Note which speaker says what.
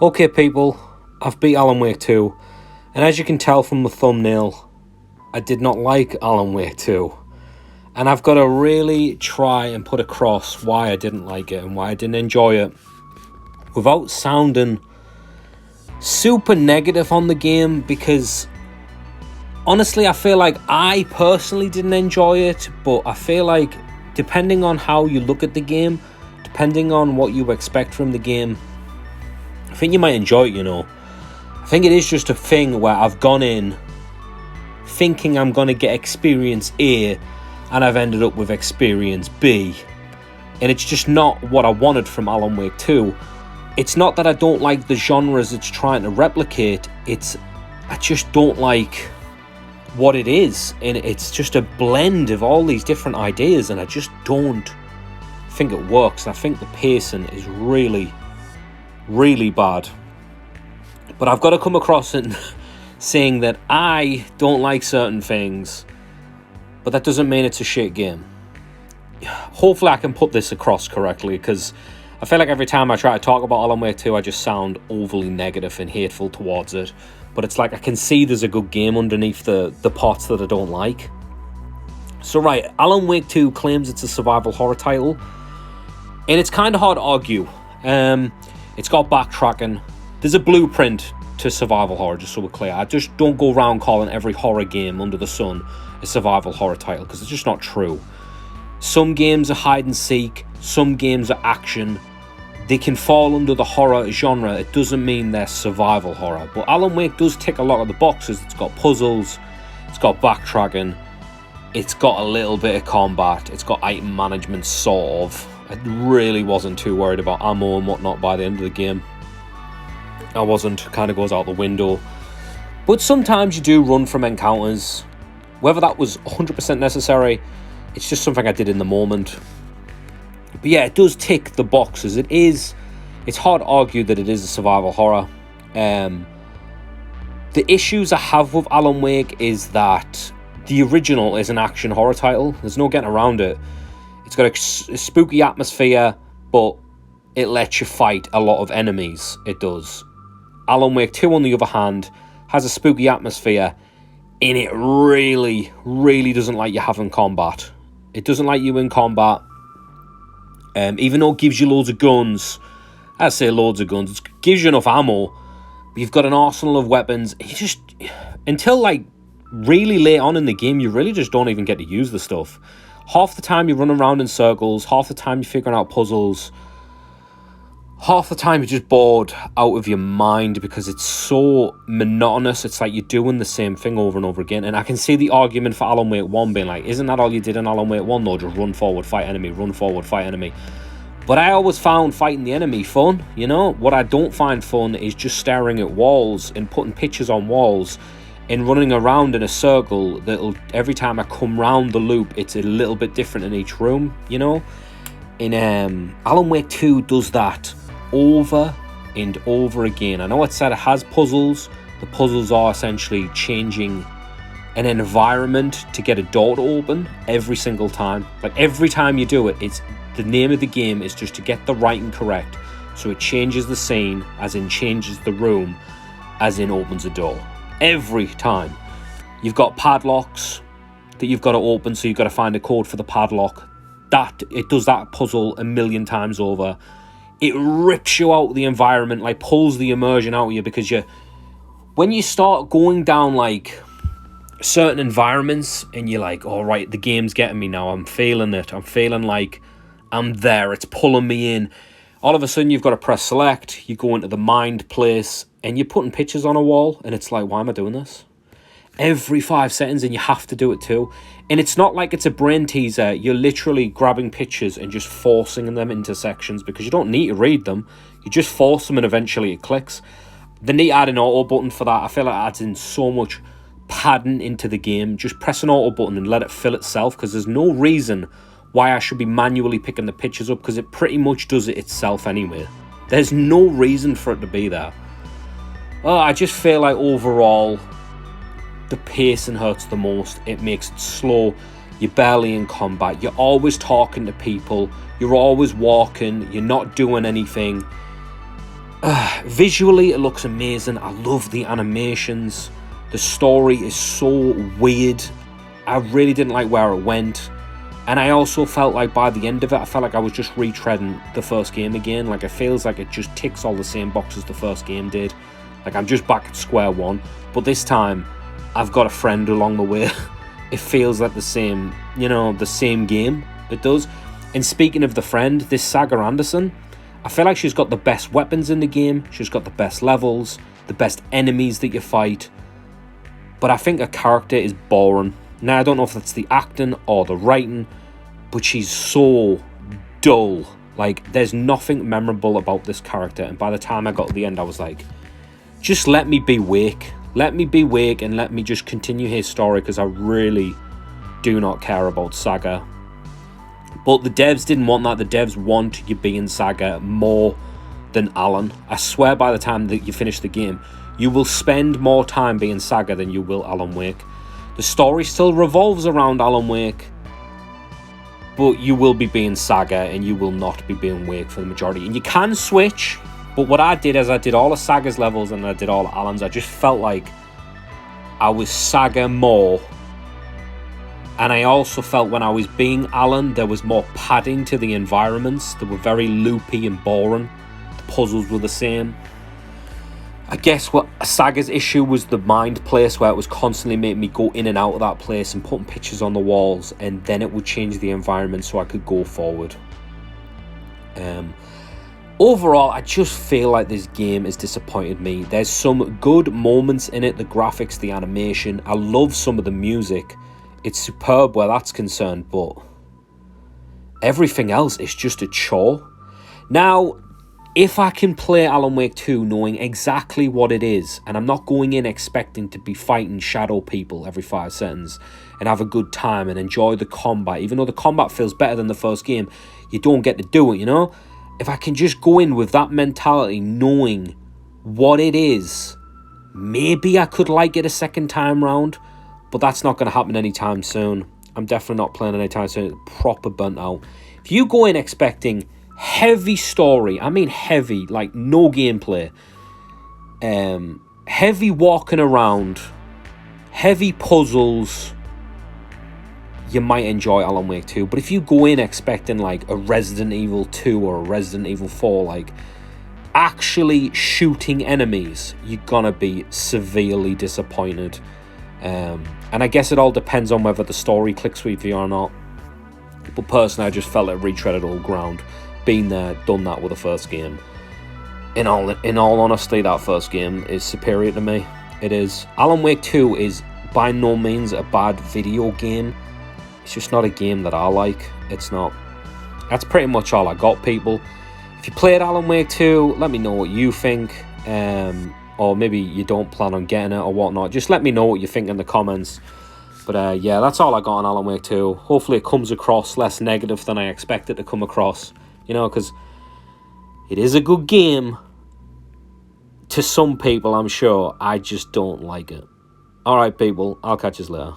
Speaker 1: Okay, people, I've beat Alan Wake 2, and as you can tell from the thumbnail, I did not like Alan Wake 2. And I've got to really try and put across why I didn't like it and why I didn't enjoy it without sounding super negative on the game, because honestly, I feel like I personally didn't enjoy it, but I feel like depending on how you look at the game, depending on what you expect from the game, I think you might enjoy it, I think it is just a thing where I've gone in thinking I'm going to get experience A, and I've ended up with experience B. And it's just not what I wanted from Alan Wake 2. It's not that I don't like the genres it's trying to replicate, I just don't like what it is. And it's just a blend of all these different ideas, and I just don't think it works. I think the pacing is really, really bad. But I've got to come across it saying that I don't like certain things, but that doesn't mean it's a shit game. Hopefully I can put this across correctly, because I feel like every time I try to talk about Alan Wake 2, I just sound overly negative and hateful towards it. But it's like I can see there's a good game underneath the parts that I don't like. So right, Alan Wake 2 claims it's a survival horror title, and it's kind of hard to argue. It's got backtracking. There's a blueprint to survival horror, just so we're clear. I just don't go around calling every horror game under the sun a survival horror title, because it's just not true. Some games are hide and seek, some games are action. They can fall under the horror genre. It doesn't mean they're survival horror. But Alan Wake does tick a lot of the boxes. It's got puzzles, it's got backtracking, it's got a little bit of combat, it's got item management, sort of. I really wasn't too worried about ammo and whatnot by the end of the game. I wasn't, kind of goes out the window. But sometimes you do run from encounters. Whether that was 100% necessary, it's just something I did in the moment. But yeah, it does tick the boxes. It's hard to argue that it is a survival horror. The issues I have with Alan Wake is that the original is an action horror title. There's no getting around it. It's got a spooky atmosphere, but it lets you fight a lot of enemies. It does. Alan Wake 2, on the other hand, has a spooky atmosphere, and it really, really doesn't like you having combat. It doesn't like you in combat. Even though it gives you loads of guns, I say loads of guns, it gives you enough ammo, but you've got an arsenal of weapons. You just, until like really late on in the game, you really just don't even get to use the stuff. Half the time you're running around in circles, half the time you're figuring out puzzles, half the time you're just bored out of your mind because it's so monotonous. It's like you're doing the same thing over and over again. And I can see the argument for Alan Wake 1 being like, isn't that all you did in Alan Wake 1 though? Just run forward, fight enemy, run forward, fight enemy. But I always found fighting the enemy fun, What I don't find fun is just staring at walls and putting pictures on walls and running around in a circle that'll, every time I come round the loop, it's a little bit different in each room, And Alan Wake 2 does that over and over again. I know it said it has puzzles. The puzzles are essentially changing an environment to get a door to open every single time. Like every time you do it, it's the name of the game is just to get the writing correct. So it changes the scene, as in changes the room, as in opens a door. Every time. You've got padlocks that you've got to open, so you've got to find a code for the padlock. It does that puzzle a million times over. It rips you out of the environment, like pulls the immersion out of you, because when you start going down like certain environments and you're like, all right, the game's getting me now, I'm feeling it, I'm feeling like I'm there, it's pulling me in. All of a sudden you've got to press select, you go into the mind place, and you're putting pictures on a wall, and it's like, why am I doing this? Every 5 seconds, and you have to do it too. And it's not like it's a brain teaser. You're literally grabbing pictures and just forcing them into sections, because you don't need to read them. You just force them and eventually it clicks. They need to add an auto button for that. I feel like it adds in so much padding into the game. Just press an auto button and let it fill itself, because there's no reason why I should be manually picking the pictures up, because it pretty much does it itself anyway. There's no reason for it to be there. I just feel like overall the pacing hurts the most. It makes it slow. You're barely in combat. You're always talking to people. You're always walking. You're not doing anything. Visually, it looks amazing. I love the animations. The story is so weird. I really didn't like where it went. And I also felt like by the end of it, I felt like I was just retreading the first game again. Like, it feels like it just ticks all the same boxes the first game did. Like, I'm just back at square one. But this time, I've got a friend along the way. It feels like the same, the same game. It does. And speaking of the friend, this Saga Anderson, I feel like she's got the best weapons in the game. She's got the best levels, the best enemies that you fight. But I think her character is boring. Now, I don't know if that's the acting or the writing, but she's so dull. Like, there's nothing memorable about this character. And by the time I got to the end, I was like, just let me be Wake. Let me be Wake and let me just continue his story, because I really do not care about Saga. But the devs didn't want that. The devs want you being Saga more than Alan. I swear by the time that you finish the game, you will spend more time being Saga than you will Alan Wake. The story still revolves around Alan Wake, but you will be being Saga and you will not be being Wake for the majority. And you can switch, but what I did is I did all of Saga's levels and I did all of Alan's. I just felt like I was Saga more. And I also felt when I was being Alan, there was more padding to the environments. They were very loopy and boring. The puzzles were the same. I guess what Saga's issue was the mind place, where it was constantly making me go in and out of that place and putting pictures on the walls, and then it would change the environment so I could go forward. Overall, I just feel like this game has disappointed me. There's some good moments in it, the graphics, the animation. I love some of the music. It's superb where that's concerned, but everything else is just a chore. Now, if I can play Alan Wake 2 knowing exactly what it is, and I'm not going in expecting to be fighting shadow people every 5 seconds and have a good time and enjoy the combat, even though the combat feels better than the first game, you don't get to do it, If I can just go in with that mentality, knowing what it is, maybe I could like it a second time round. But that's not going to happen anytime soon. I'm definitely not playing anytime soon. Proper burnt out. If you go in expecting heavy story, I mean heavy, like no gameplay, heavy walking around, heavy puzzles, you might enjoy Alan Wake 2. But if you go in expecting like a Resident Evil 2 or a Resident Evil 4, like actually shooting enemies, you're going to be severely disappointed. And I guess it all depends on whether the story clicks with you or not. But personally, I just felt it retreaded old ground. Been there, done that with the first game. In all honesty, that first game is superior to me. It is. Alan Wake 2 is by no means a bad video game. It's just not a game that I like. It's not. That's pretty much all I got, people. If you played Alan Wake 2, let me know what you think. Or maybe you don't plan on getting it or whatnot. Just let me know what you think in the comments. But yeah, that's all I got on Alan Wake 2. Hopefully it comes across less negative than I expected to come across. Because it is a good game. To some people, I'm sure. I just don't like it. Alright, people. I'll catch you later.